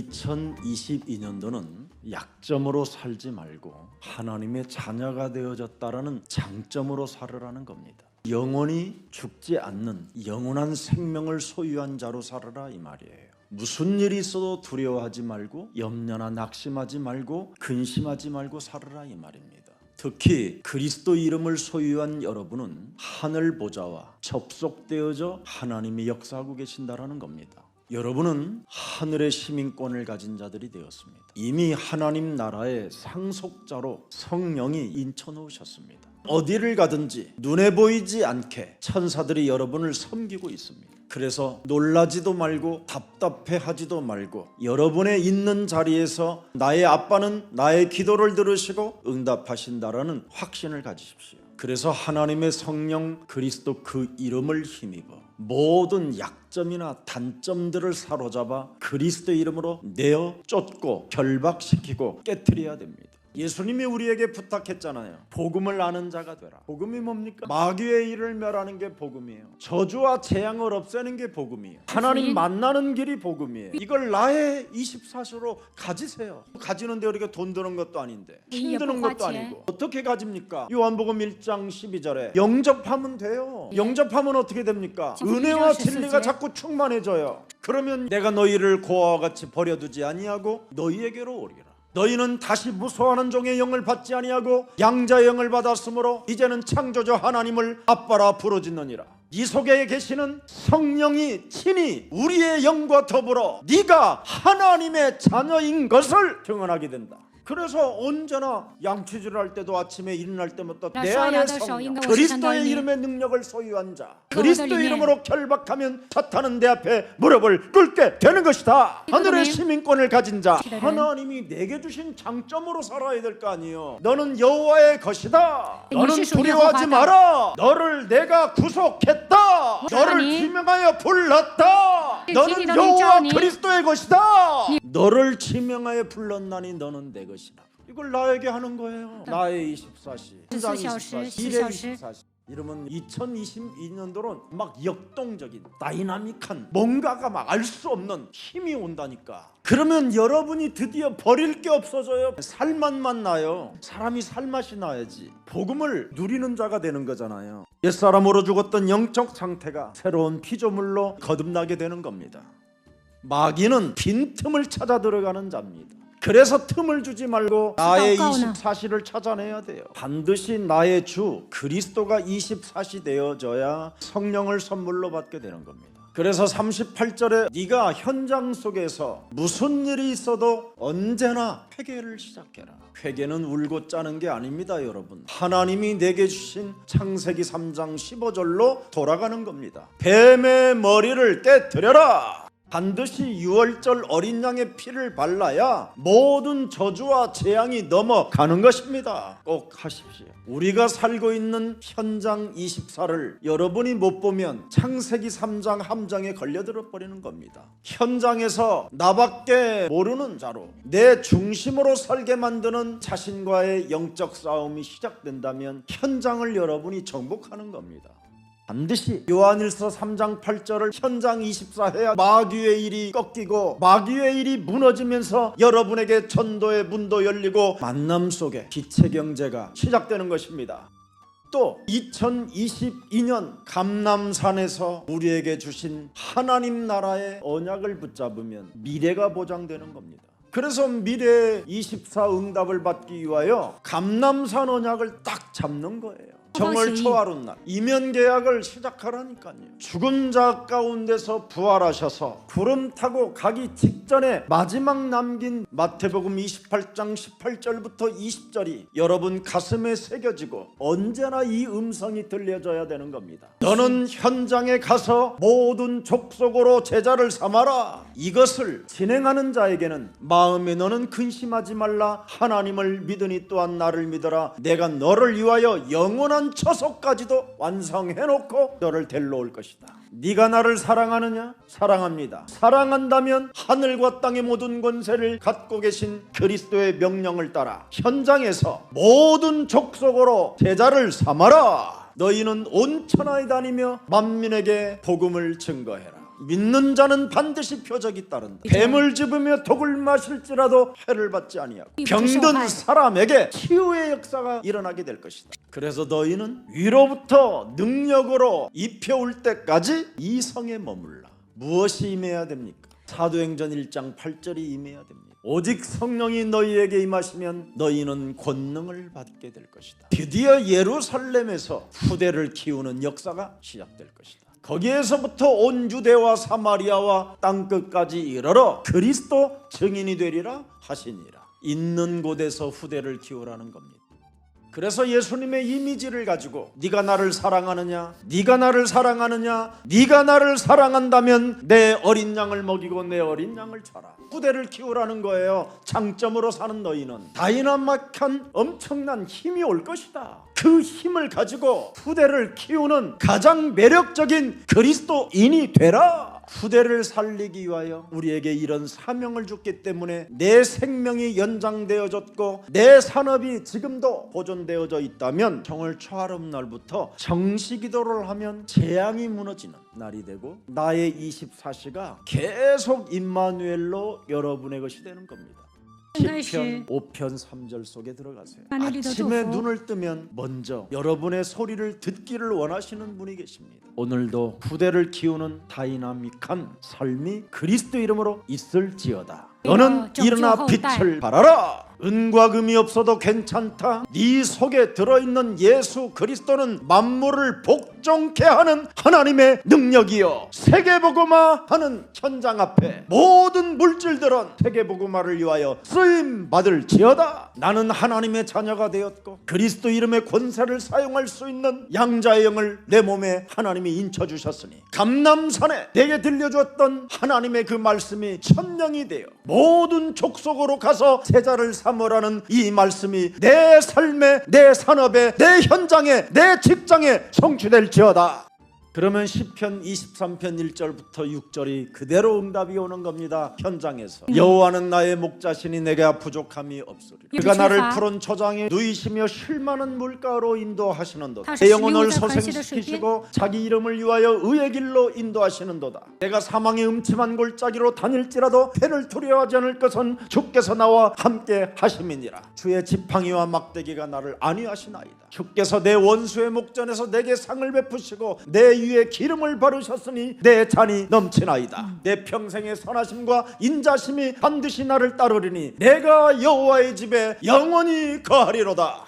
2022년도는 약점으로 살지 말고 하나님의 자녀가 되어졌다라는 장점으로 살으라는 겁니다. 영원히 죽지 않는 영원한 생명을 소유한 자로 살아라 이 말이에요. 무슨 일이 있어도 두려워하지 말고 염려나 낙심하지 말고 근심하지 말고 살아라 이 말입니다. 특히 그리스도 이름을 소유한 여러분은 하늘 보좌와 접속되어져 하나님이 역사하고 계신다라는 겁니다. 여러분은 하늘의 시민권을 가진 자들이 되었습니다. 이미 하나님 나라의 상속자로 성령이 인쳐 놓으셨습니다. 어디를 가든지 눈에 보이지 않게 천사들이 여러분을 섬기고 있습니다. 그래서 놀라지도 말고 답답해하지도 말고 여러분의 있는 자리에서 나의 아빠는 나의 기도를 들으시고 응답하신다라는 확신을 가지십시오. 그래서 하나님의 성령 그리스도 그 이름을 힘입어 모든 약점이나 단점들을 사로잡아 그리스도 이름으로 내어 쫓고 결박시키고 깨트려야 됩니다. 예수님이 우리에게 부탁했잖아요. 복음을 아는 자가 되라. 복음이 뭡니까? 마귀의 일을 멸하는 게 복음이에요. 저주와 재앙을 없애는 게 복음이에요. 하나님 만나는 길이 복음이에요. 이걸 나의 24시로 가지세요. 가지는데 우리가 돈 드는 것도 아닌데 힘드는 것도 아니고 어떻게 가집니까? 요한복음 1장 12절에 영접하면 돼요. 영접하면 어떻게 됩니까? 은혜와 진리가 자꾸 충만해져요. 그러면 내가 너희를 고아와 같이 버려두지 아니하고 너희에게로 오리라. 너희는 다시 무소하는 종의 영을 받지 아니하고 양자의 영을 받았으므로 이제는 창조주 하나님을 아빠라 부르짖느니라. 네 속에 계시는 성령이 친히 우리의 영과 더불어 네가 하나님의 자녀인 것을 증언하게 된다. 그래서 언제나 양치질을 할 때도 아침에 일어날 때부터 내 안에 성령 그리스도의 이름의 능력을 소유한 자 그리스도 이름으로 결박하면 사탄은 내 앞에 무릎을 꿇게 되는 것이다. 하늘의 시민권을 가진 자 하나님이 내게 주신 장점으로 살아야 될 거 아니에요. 너는 여호와의 것이다. 너는 두려워하지 마라. 너를 내가 구속했다. 너를 지명하여 불렀다. 너는 여호와 그리스도의 것이다. 너를 지명하여 불렀나니 너는 내 것이다. 이걸 나에게 하는 거예요. 나의 24시 24시 일의 24시. 이러면 2022년도는 막 역동적인 다이나믹한 뭔가가 막 알 수 없는 힘이 온다니까. 그러면 여러분이 드디어 버릴 게 없어져요. 살맛만 나요. 사람이 살맛이 나야지 복음을 누리는 자가 되는 거잖아요. 옛사람으로 죽었던 영적 상태가 새로운 피조물로 거듭나게 되는 겁니다. 마귀는 빈틈을 찾아 들어가는 자입니다. 그래서 틈을 주지 말고 나의 24시를 찾아내야 돼요. 반드시 나의 주 그리스도가 24시 되어져야 성령을 선물로 받게 되는 겁니다. 그래서 38절에 네가 현장 속에서 무슨 일이 있어도 언제나 회개를 시작해라. 회개는 울고 짜는 게 아닙니다, 여러분. 하나님이 내게 주신 창세기 3장 15절로 돌아가는 겁니다. 뱀의 머리를 깨뜨려라. 반드시 6월절 어린 양의 피를 발라야 모든 저주와 재앙이 넘어가는 것입니다. 꼭 하십시오. 우리가 살고 있는 현장 24를 여러분이 못 보면 창세기 3장 함정에 걸려들어 버리는 겁니다. 현장에서 나밖에 모르는 자로 내 중심으로 살게 만드는 자신과의 영적 싸움이 시작된다면 현장을 여러분이 정복하는 겁니다. 반드시 요한일서 3장 8절을 현장 24해야 마귀의 일이 꺾이고 마귀의 일이 무너지면서 여러분에게 전도의 문도 열리고 만남 속에 기체 경제가 시작되는 것입니다. 또 2022년 감람산에서 우리에게 주신 하나님 나라의 언약을 붙잡으면 미래가 보장되는 겁니다. 그래서 미래 24 응답을 받기 위하여 감람산 언약을 딱 잡는 거예요. 정월 초하룻 날 이면 계약을 시작하라니까요. 죽은 자 가운데서 부활하셔서 구름 타고 가기 직전에 마지막 남긴 마태복음 28장 18절부터 20절이 여러분 가슴에 새겨지고 언제나 이 음성이 들려줘야 되는 겁니다. 너는 현장에 가서 모든 족속으로 제자를 삼아라. 이것을 진행하는 자에게는 마음에 너는 근심하지 말라. 하나님을 믿으니 또한 나를 믿어라. 내가 너를 위하여 영원한 처소까지도 완성해놓고 너를 데려올 것이다. 네가 나를 사랑하느냐? 사랑합니다. 사랑한다면 하늘과 땅의 모든 권세를 갖고 계신 그리스도의 명령을 따라 현장에서 모든 족속으로 제자를 삼아라. 너희는 온 천하에 다니며 만민에게 복음을 증거해라. 믿는 자는 반드시 표적이 따른다. 뱀을 집으며 독을 마실지라도 해를 받지 아니하고 병든 사람에게 치유의 역사가 일어나게 될 것이다. 그래서 너희는 위로부터 능력으로 입혀올 때까지 이 성에 머물라. 무엇이 임해야 됩니까? 사도행전 1장 8절이 임해야 됩니다. 오직 성령이 너희에게 임하시면 너희는 권능을 받게 될 것이다. 드디어 예루살렘에서 후대를 키우는 역사가 시작될 것이다. 거기에서부터 온 유대와 사마리아와 땅끝까지 이르러 그리스도 증인이 되리라 하시니라. 있는 곳에서 후대를 키우라는 겁니다. 그래서 예수님의 이미지를 가지고 네가 나를 사랑하느냐, 네가 나를 사랑하느냐, 네가 나를 사랑한다면 내 어린 양을 먹이고 내 어린 양을 쳐라. 후대를 키우라는 거예요. 장점으로 사는 너희는 다이나믹한 엄청난 힘이 올 것이다. 그 힘을 가지고 후대를 키우는 가장 매력적인 그리스도인이 되라. 후대를 살리기 위하여 우리에게 이런 사명을 줬기 때문에 내 생명이 연장되어졌고 내 산업이 지금도 보존되어져 있다면 정월 초하룻 날부터 정시기도를 하면 재앙이 무너지는 날이 되고 나의 24시가 계속 임마누엘로 여러분의 것이 되는 겁니다. 시편 5편 3절 속에 들어가세요. 아침에 눈을 뜨면 먼저 여러분의 소리를 듣기를 원하시는 분이 계십니다. 오늘도 후대를 키우는 다이나믹한 삶이 그리스도 이름으로 있을지어다. 너는 일어나 빛을 발하라. 은과 금이 없어도 괜찮다. 네 속에 들어있는 예수 그리스도는 만물을 복종케 하는 하나님의 능력이요, 세계복음화 하는 현장 앞에 모든 물질들은 세계복음화를 위하여 쓰임받을지어다. 나는 하나님의 자녀가 되었고 그리스도 이름의 권세를 사용할 수 있는 양자의 영을 내 몸에 하나님이 인쳐주셨으니 감람산에 내게 들려주었던 하나님의 그 말씀이 천명이 되어 모든 족속으로 가서 제자를 삼으라는 이 말씀이 내 삶에, 내 산업에, 내 현장에, 내 직장에 성취될지어다. 그러면 시편 23편 1절부터 6절이 그대로 응답이 오는 겁니다. 현장에서 여호와는 나의 목자시니 내가 부족함이 없으리라. 그가 나를 푸른 초장에 누이시며 쉴 만한 물가로 인도하시는도다. 내 영혼을 소생시키시고 자기 이름을 위하여 의의 길로 인도하시는도다. 내가 사망의 음침한 골짜기로 다닐지라도 해를 두려워하지 않을 것은 주께서 나와 함께 하심이니라. 주의 지팡이와 막대기가 나를 안위하시나이다. 주께서 내 원수의 목전에서 내게 상을 베푸시고 내 위에 기름을 바르셨으니 내 잔이 넘치나이다. 내 평생의 선하심과 인자심이 반드시 나를 따르리니 내가 여호와의 집에 영원히 거하리로다.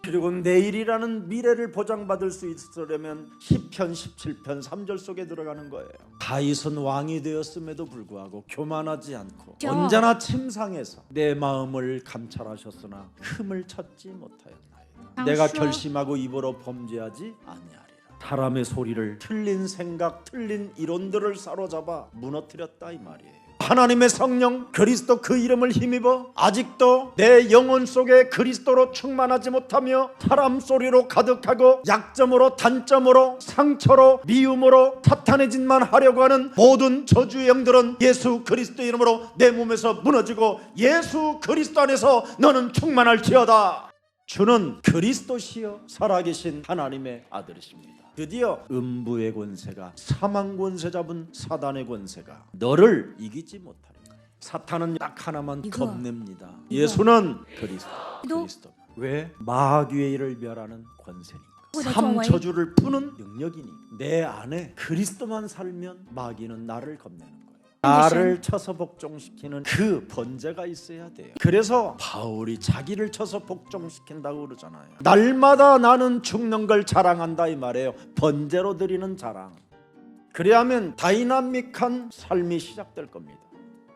그리고 내일이라는 미래를 보장받을 수 있으려면 시편 17편 3절 속에 들어가는 거예요. 다윗은 왕이 되었음에도 불구하고 교만하지 않고 언제나 침상에서 내 마음을 감찰하셨으나 흠을 찾지 못하였나이다. 내가 결심하고 입으로 범죄하지 아니하리라. 사람의 소리를 틀린 생각, 틀린 이론들을 사로잡아 무너뜨렸다 이 말이에요. 하나님의 성령 그리스도 그 이름을 힘입어 아직도 내 영혼 속에 그리스도로 충만하지 못하며 사람 소리로 가득하고 약점으로, 단점으로, 상처로, 미움으로 사탄의 짓만 하려고 하는 모든 저주의 영들은 예수 그리스도 이름으로 내 몸에서 무너지고 예수 그리스도 안에서 너는 충만할지어다. 주는 그리스도시요 살아계신 하나님의 아들이십니다. 드디어 음부의 권세가, 사망 권세 잡은 사단의 권세가 너를 이기지 못하리라. 사탄은 딱 하나만 겁냅니다. 예수는 그리스도. 왜? 마귀의 일을 멸하는 권세니까. 삼저주를 푸는 능력이니 내 안에 그리스도만 살면 마귀는 나를 겁내는 거예요. 나를 쳐서 복종시키는 그 번제가 있어야 돼요. 그래서 바울이 자기를 쳐서 복종시킨다고 그러잖아요. 날마다 나는 죽는 걸 자랑한다 이 말이에요. 번제로 드리는 자랑. 그래야면 다이나믹한 삶이 시작될 겁니다.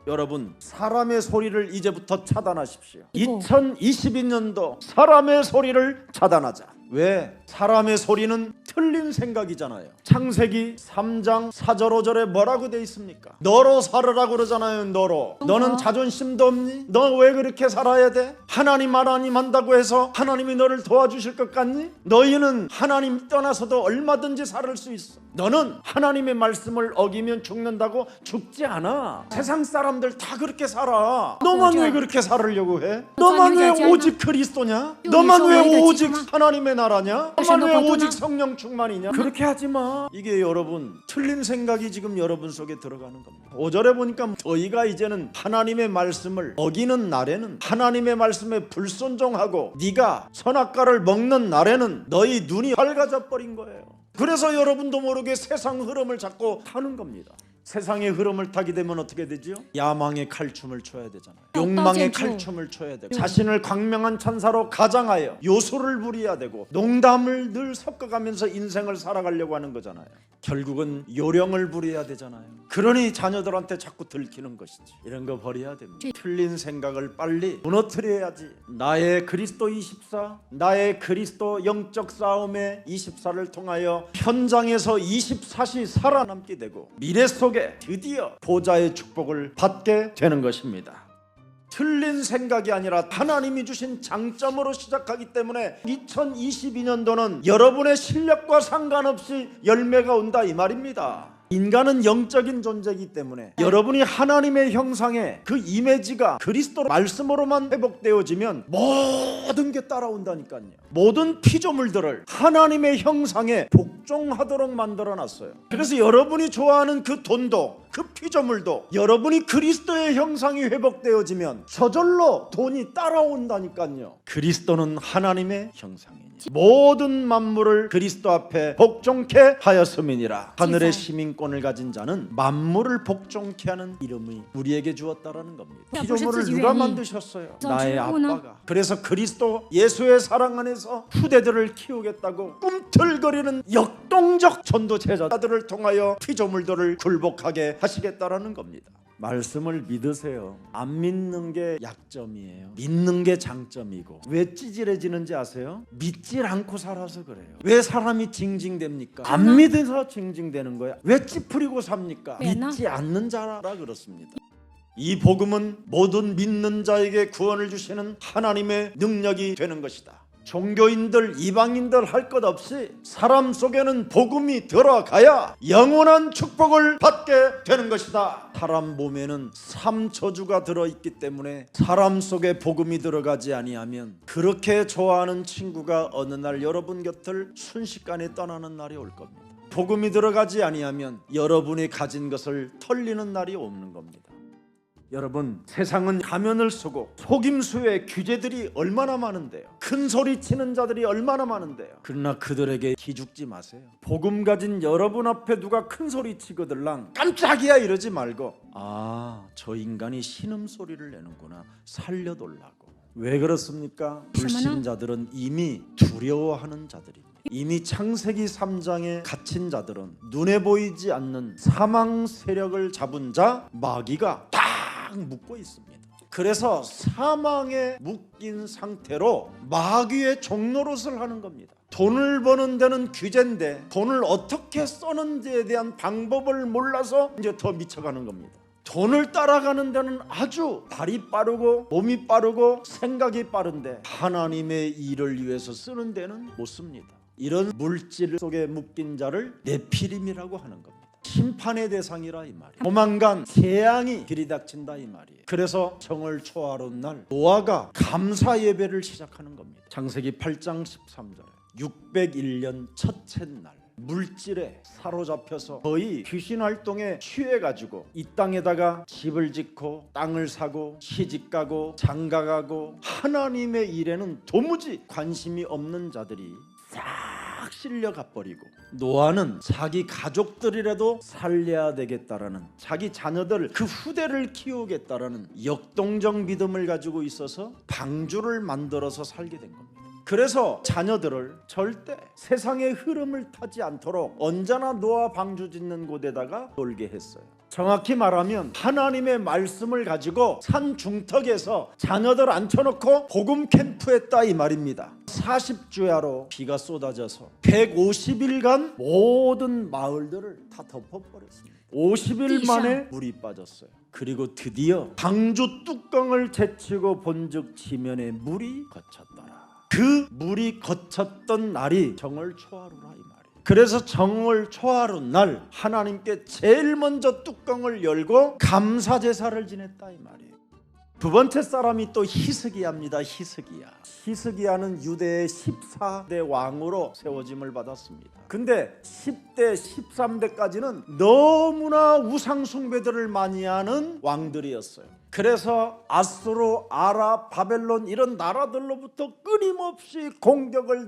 여러분, 사람의 소리를 이제부터 차단하십시오. 2022년도 사람의 소리를 차단하자. 왜? 사람의 소리는 틀린 생각이잖아요. 창세기 3장 4절 5절에 뭐라고 돼 있습니까? 너로 살으라고 그러잖아요. 너로. 너는 자존심도 없니? 너 왜 그렇게 살아야 돼? 하나님 한다고 해서 하나님이 너를 도와주실 것 같니? 너희는 하나님 떠나서도 얼마든지 살을 수 있어. 너는 하나님의 말씀을 어기면 죽는다고 죽지 않아. 세상 사람들 다 그렇게 살아. 너만 왜 그렇게 살으려고 해? 너만 왜 오직 그리스도냐? 너만 왜 오직 하나님의 나라냐? 너만 왜 오직 성령 충만이냐? 그렇게 하지 마. 이게 여러분 틀린 생각이 지금 여러분 속에 들어가는 겁니다. 5절에 보니까 너희가 이제는 하나님의 말씀을 어기는 날에는, 하나님의 말씀에 불순종하고 네가 선악과를 먹는 날에는 너희 눈이 밝아져 버린 거예요. 그래서 여러분도 모르게 세상 흐름을 잡고 타는 겁니다. 세상의 흐름을 타게 되면 어떻게 되죠? 야망의 칼춤을 춰야 되잖아요. 욕망의 칼춤을 춰야 되고, 자신을 광명한 천사로 가장하여 요소를 부려야 되고, 농담을 늘 섞어가면서 인생을 살아가려고 하는 거잖아요. 결국은 요령을 부려야 되잖아요. 그러니 자녀들한테 자꾸 들키는 것이지. 이런 거 버려야 됩니다. 틀린 생각을 빨리 무너뜨려야지. 나의 그리스도 24, 나의 그리스도 영적 싸움의 24를 통하여 현장에서 24시 살아남게 되고 미래 속에 드디어 보좌의 축복을 받게 되는 것입니다. 틀린 생각이 아니라 하나님이 주신 장점으로 시작하기 때문에 2022년도는 여러분의 실력과 상관없이 열매가 온다 이 말입니다. 인간은 영적인 존재이기 때문에 여러분이 하나님의 형상의 그 이미지가 그리스도 말씀으로만 회복되어지면 모든 게 따라온다니까요. 모든 피조물들을 하나님의 형상에 복종하도록 만들어놨어요. 그래서 여러분이 좋아하는 그 돈도, 그 피조물도 여러분이 그리스도의 형상이 회복되어지면 저절로 돈이 따라온다니까요. 그리스도는 하나님의 형상이니 모든 만물을 그리스도 앞에 복종케 하였음이니라. 하늘의 시민권을 가진 자는 만물을 복종케 하는 이름이 우리에게 주었다라는 겁니다. 피조물을 누가 만드셨어요? 나의 아빠가. 그래서 그리스도 예수의 사랑 안에서 후대들을 키우겠다고 꿈틀거리는 역동적 전도 제자들을 통하여 피조물들을 굴복하게 하시겠다라는 겁니다. 말씀을 믿으세요. 안 믿는 게 약점이에요. 믿는 게 장점이고. 왜 찌질해지는지 아세요? 믿질 않고 살아서 그래요. 왜 사람이 징징댑니까? 안 믿어서 징징대는 거야. 왜 찌푸리고 삽니까? 믿지 않는 자라 그렇습니다. 이 복음은 모든 믿는 자에게 구원을 주시는 하나님의 능력이 되는 것이다. 종교인들, 이방인들 할 것 없이 사람 속에는 복음이 들어가야 영원한 축복을 받게 되는 것이다. 사람 몸에는 삼저주가 들어있기 때문에 사람 속에 복음이 들어가지 아니하면 그렇게 좋아하는 친구가 어느 날 여러분 곁을 순식간에 떠나는 날이 올 겁니다. 복음이 들어가지 아니하면 여러분이 가진 것을 털리는 날이 오는 겁니다. 여러분, 세상은 가면을 쓰고 속임수의 규제들이 얼마나 많은데요. 큰 소리 치는 자들이 얼마나 많은데요. 그러나 그들에게 기죽지 마세요. 복음 가진 여러분 앞에 누가 큰 소리 치거들랑 깜짝이야 이러지 말고, 아, 저 인간이 신음소리를 내는구나, 살려달라고. 왜 그렇습니까? 불신자들은 이미 두려워하는 자들입니다. 이미 창세기 3장에 갇힌 자들은 눈에 보이지 않는 사망 세력을 잡은 자 마귀가 묶고 있습니다. 그래서 사망에 묶인 상태로 마귀의 종노릇을 하는 겁니다. 돈을 버는 데는 규제인데 돈을 어떻게 써는지에 대한 방법을 몰라서 이제 더 미쳐가는 겁니다. 돈을 따라가는 데는 아주 발이 빠르고 몸이 빠르고 생각이 빠른데 하나님의 일을 위해서 쓰는 데는 못 씁니다. 이런 물질 속에 묶인 자를 네피림이라고 하는 겁니다. 심판의 대상이라 이 말이에요. 조만간 재앙이 들이닥친다 이 말이에요. 그래서 정월 초하룻 날 노아가 감사 예배를 시작하는 겁니다. 창세기 8장 13절에 601년 첫째 날 물질에 사로잡혀서 거의 귀신 활동에 취해가지고 이 땅에다가 집을 짓고 땅을 사고 시집가고 장가가고 하나님의 일에는 도무지 관심이 없는 자들이 싹 실려가 버리고, 노아는 자기 가족들이라도 살려야 되겠다라는, 자기 자녀들 그 후대를 키우겠다라는 역동적 믿음을 가지고 있어서 방주를 만들어서 살게 된 겁니다. 그래서 자녀들을 절대 세상의 흐름을 타지 않도록 언제나 노아 방주 짓는 곳에다가 놀게 했어요. 정확히 말하면 하나님의 말씀을 가지고 산 중턱에서 자녀들 앉혀놓고 복음 캠프했다 이 말입니다. 40주야로 비가 쏟아져서 150일간 모든 마을들을 다 덮어버렸습니다. 50일 만에 물이 빠졌어요. 그리고 드디어 방주 뚜껑을 제치고 본즉 지면에 물이 거쳤더라. 그 물이 거쳤던 날이 정월 초하루라 이 말이에요. 그래서 정월 초하루 날 하나님께 제일 먼저 뚜껑을 열고 감사 제사를 지냈다 이 말이에요. 두 번째 사람이 또 히스기야입니다. 히스기야는 유대의 14대 왕으로 세워짐을 받았습니다. 근데 10대 13대까지는 너무나 우상 숭배들을 많이 하는 왕들이었어요. 그래서 아수르, 아랍, 바벨론 이런 나라들로부터 끊임없이 공격을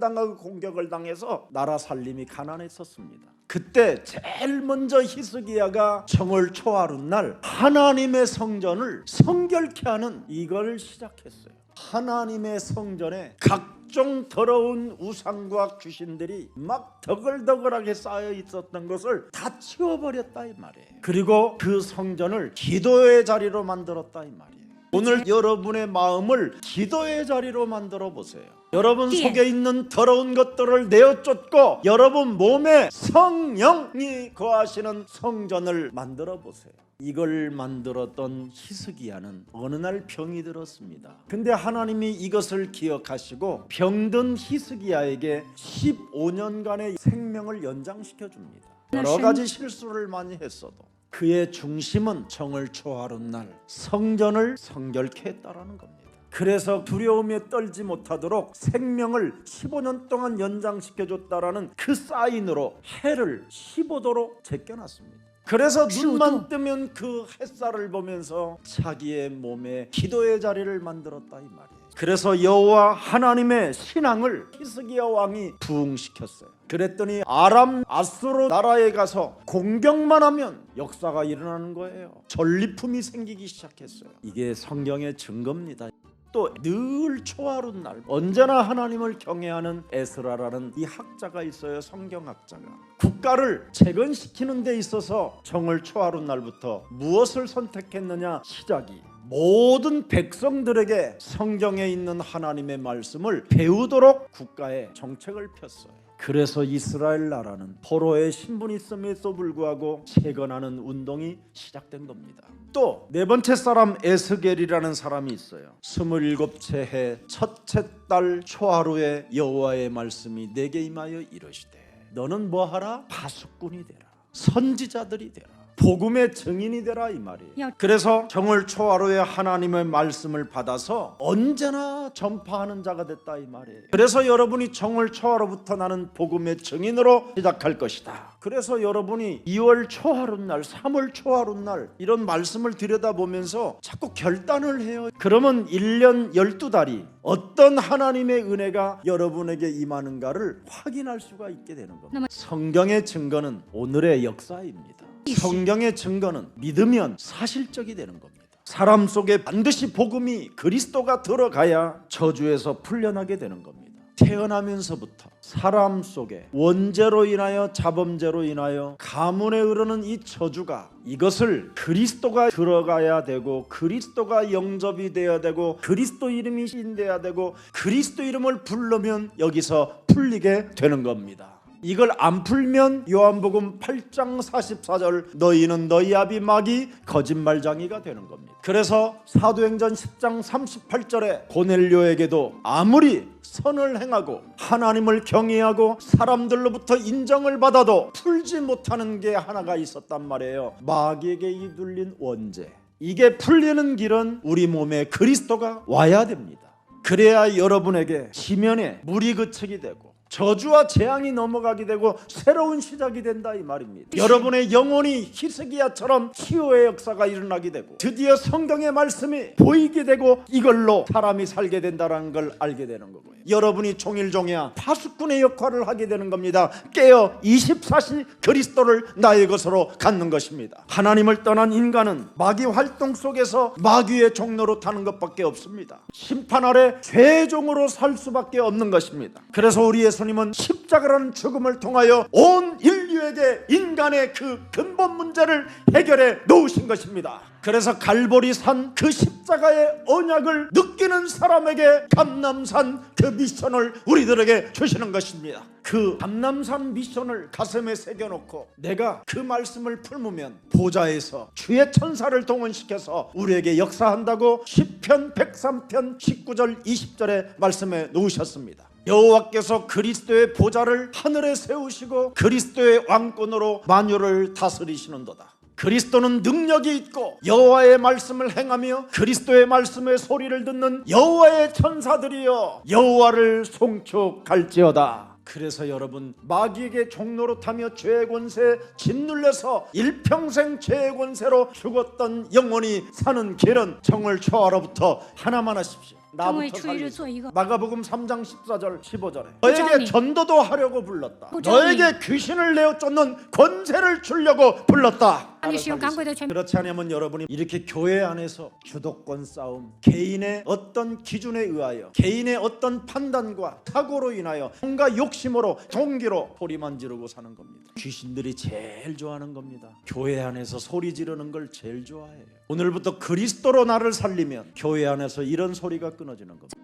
당해서 나라 살림이 가난했었습니다. 그때 제일 먼저 히스기야가 정월 초하룻날 하나님의 성전을 성결케 하는 이걸 시작했어요. 하나님의 성전에 각종 더러운 우상과 귀신들이 막 더글더글하게 쌓여 있었던 것을 다 치워버렸다 이 말이에요. 그리고 그 성전을 기도의 자리로 만들었다 이 말이에요. 오늘 여러분의 마음을 기도의 자리로 만들어 보세요. 여러분 속에 있는 더러운 것들을 내어쫓고 여러분 몸에 성령이 거하시는 성전을 만들어 보세요. 이걸 만들었던 히스기야는 어느 날 병이 들었습니다. 근데 하나님이 이것을 기억하시고 병든 히스기야에게 15년간의 생명을 연장시켜 줍니다. 여러 가지 실수를 많이 했어도 그의 중심은 정월 초하룻날 성전을 성결케 했다라는 겁니다. 그래서 두려움에 떨지 못하도록 생명을 15년 동안 연장시켜줬다라는 그 사인으로 해를 15도로 제껴놨습니다. 그래서 눈만 뜨면 그 햇살을 보면서 자기의 몸에 기도의 자리를 만들었다 이 말이에요. 그래서 여호와 하나님의 신앙을 히스기야 왕이 부흥시켰어요. 그랬더니 아람, 아수르 나라에 가서 공격만 하면 역사가 일어나는 거예요. 전리품이 생기기 시작했어요. 이게 성경의 증거입니다. 또 늘 초하룻날 언제나 하나님을 경외하는 에스라라는 이 학자가 있어요. 성경학자가 국가를 재건시키는 데 있어서 정월 초하룻날부터 무엇을 선택했느냐, 시작이 모든 백성들에게 성경에 있는 하나님의 말씀을 배우도록 국가에 정책을 폈어요. 그래서 이스라엘 나라는 포로의 신분이 있음에도 불구하고 재건하는 운동이 시작된 겁니다. 또 네 번째 사람 에스겔이라는 사람이 있어요. 27째 해 첫째 달 초하루에 여호와의 말씀이 내게 임하여 이르시되 너는 뭐하라? 파수꾼이 되라, 선지자들이 되라, 복음의 증인이 되라 이 말이에요. 그래서 정월 초하루에 하나님의 말씀을 받아서 언제나 전파하는 자가 됐다 이 말이에요. 그래서 여러분이 정월 초하루부터 나는 복음의 증인으로 시작할 것이다. 그래서 여러분이 2월 초하룻날, 3월 초하룻날 이런 말씀을 들여다보면서 자꾸 결단을 해요. 그러면 1년 12달이 어떤 하나님의 은혜가 여러분에게 임하는가를 확인할 수가 있게 되는 겁니다. 성경의 증거는 오늘의 역사입니다. 성경의 증거는 믿으면 사실적이 되는 겁니다. 사람 속에 반드시 복음이, 그리스도가 들어가야 저주에서 풀려나게 되는 겁니다. 태어나면서부터 사람 속에 원죄로 인하여, 자범죄로 인하여 가문에 흐르는 이 저주가, 이것을 그리스도가 들어가야 되고 그리스도가 영접이 되어야 되고 그리스도 이름이 신돼야 되고 그리스도 이름을 부르면 여기서 풀리게 되는 겁니다. 이걸 안 풀면 요한복음 8장 44절 너희는 너희 아비 마귀 거짓말장이가 되는 겁니다. 그래서 사도행전 10장 38절에 고넬료에게도 아무리 선을 행하고 하나님을 경외하고 사람들로부터 인정을 받아도 풀지 못하는 게 하나가 있었단 말이에요. 마귀에게 이둘린 원죄. 이게 풀리는 길은 우리 몸에 그리스도가 와야 됩니다. 그래야 여러분에게 지면에 물이 그치게 되고 저주와 재앙이 넘어가게 되고 새로운 시작이 된다 이 말입니다. 여러분의 영혼이 히스기야처럼 치유의 역사가 일어나게 되고 드디어 성경의 말씀이 보이게 되고 이걸로 사람이 살게 된다는 걸 알게 되는 거고요. 여러분이 종일종야 파수꾼의 역할을 하게 되는 겁니다. 깨어 24시 그리스도를 나의 것으로 갖는 것입니다. 하나님을 떠난 인간은 마귀 활동 속에서 마귀의 종로로 타는 것밖에 없습니다. 심판 아래 죄종으로 살 수밖에 없는 것입니다. 그래서 우리 예수님은 십자가라는 죽음을 통하여 온 인류에게 인간의 그 근본 문제를 해결해 놓으신 것입니다. 그래서 갈보리산 그 십자가의 언약을 느끼는 사람에게 감람산 그 미션을 우리들에게 주시는 것입니다. 그 감람산 미션을 가슴에 새겨놓고 내가 그 말씀을 품으면 보좌에서 주의 천사를 동원시켜서 우리에게 역사한다고 시편 103편 19절 20절에 말씀해 놓으셨습니다. 여호와께서 그리스도의 보좌를 하늘에 세우시고 그리스도의 왕권으로 만유를 다스리시는도다. 그리스도는 능력이 있고 여호와의 말씀을 행하며 그리스도의 말씀의 소리를 듣는 여호와의 천사들이여 여호와를 송축할지어다. 그래서 여러분, 마귀에게 종노릇하며 죄의 권세에 짓눌려서 일평생 죄의 권세로 죽었던 영혼이 사는 길은 정을 초하로부터 하나만 하십시오. 나부터 살리소. 마가복음 3장 14절 15절에 너에게 전도도 하려고 불렀다. 너에게 귀신을 내어 쫓는 권세를 주려고 불렀다. 그렇지 않으면 여러분이 이렇게 교회 안에서 주도권 싸움, 개인의 어떤 기준에 의하여 개인의 어떤 판단과 사고로 인하여 뭔가 욕심으로 동기로 소리만 지르고 사는 겁니다. 귀신들이 제일 좋아하는 겁니다. 교회 안에서 소리 지르는 걸 제일 좋아해요. 오늘부터 그리스도로 나를 살리면 교회 안에서 이런 소리가 끊어지는 겁니다.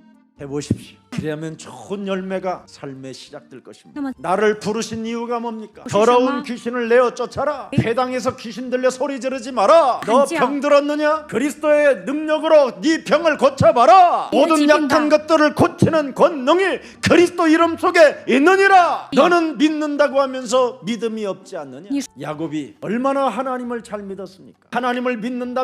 해보십시오. 그러면 좋은 열매가 삶에 시작될 것입니다. 나를 부르신 이유가 뭡니까? 더러운 귀신을 내어 쫓아라. 회당에서 귀신 들려 소리 지르지 마라. 너 병 들었느냐? 그리스도의 능력으로 네 병을 고쳐봐라. 모든 약한 것들을 고치는 권능이 그리스도 이름 속에 있느니라. 너는 믿는다고 하면서 믿음이 없지 않느냐? 야곱이 얼마나 하나님을 잘 믿었습니까? 하나님을 믿는데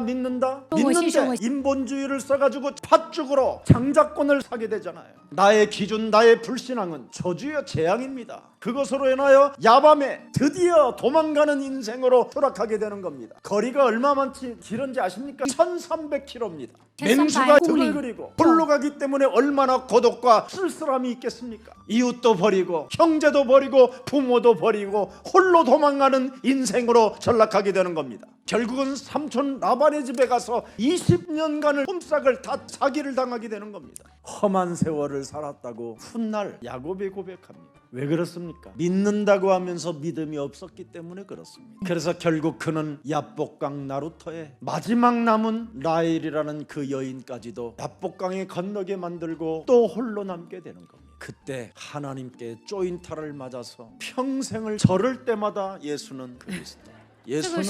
인본주의를 써가지고 팥죽으로 장자권을 사게 되잖아요. 나의 기준, 나의 불신앙은 저주여 재앙입니다. 그것으로 인하여 야밤에 드디어 도망가는 인생으로 추락하게 되는 겁니다. 거리가 얼마만치 길은지 아십니까? 1300km입니다. 맹수가 등을 그리고 홀로 가기 때문에 얼마나 고독과 쓸쓸함이 있겠습니까? 이웃도 버리고 형제도 버리고 부모도 버리고 홀로 도망가는 인생으로 전락하게 되는 겁니다. 결국은 삼촌 라반의 집에 가서 20년간을 품삯을 다 사기를 당하게 되는 겁니다. 험한 세월을 살았다고 훗날 야곱이 고백합니다. 왜 그렇습니까? 믿는다고 하면서 믿음이 없었기 때문에 그렇습니다. 그래서 결국 그는 야복강 나루터의 마지막 남은 라헬이라는 그 여인까지도 야복강에 건너게 만들고 또 홀로 남게 되는 겁니다. 그때 하나님께 쪼인탈을 맞아서 평생을 저를 때마다 예수는 그리스도, 예수는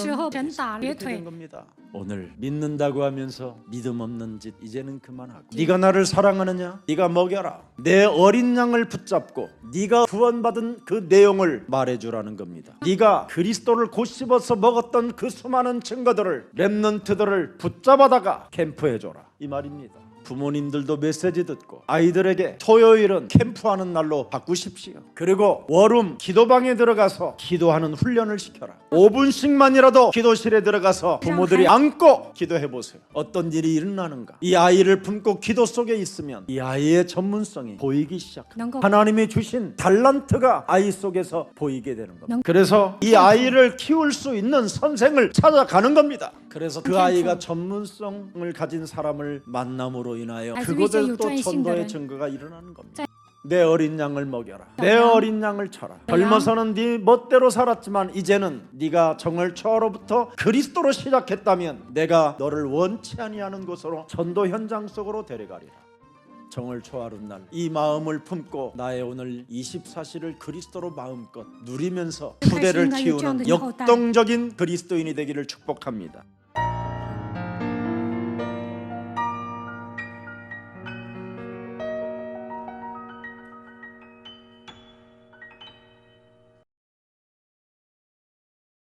이렇게 된 겁니다. 오늘 믿는다고 하면서 믿음 없는 짓 이제는 그만하고, 네가 나를 사랑하느냐? 네가 먹여라. 내 어린 양을 붙잡고 네가 구원받은 그 내용을 말해주라는 겁니다. 네가 그리스도를 곧씹어서 먹었던 그 수많은 증거들을, 렘넌트들을 붙잡아다가 캠프해줘라, 이 말입니다. 부모님들도 메시지 듣고 아이들에게 토요일은 캠프하는 날로 바꾸십시오. 그리고 월움 기도방에 들어가서 기도하는 훈련을 시켜라. 5분씩만이라도 기도실에 들어가서 부모들이 안고 기도해보세요. 어떤 일이 일어나는가. 이 아이를 품고 기도 속에 있으면 이 아이의 전문성이 보이기 시작합니다. 하나님이 주신 달란트가 아이 속에서 보이게 되는 겁니다. 그래서 이 아이를 키울 수 있는 선생을 찾아가는 겁니다. 그래서 그 아이가 전문성을 가진 사람을 만남으로 인하여 그곳에서 또 전도의 증거가 일어나는 겁니다. 내 어린 양을 먹여라. 내 어린 양을 쳐라. 젊어서는 네 멋대로 살았지만 이제는 네가 정을 초하로부터 그리스도로 시작했다면 내가 너를 원치 아니하는 곳으로 전도 현장 속으로 데려가리라. 정을 초하는 날 이 마음을 품고 나의 오늘 24시를 그리스도로 마음껏 누리면서 후대를 키우는 역동적인 그리스도인이 되기를 축복합니다.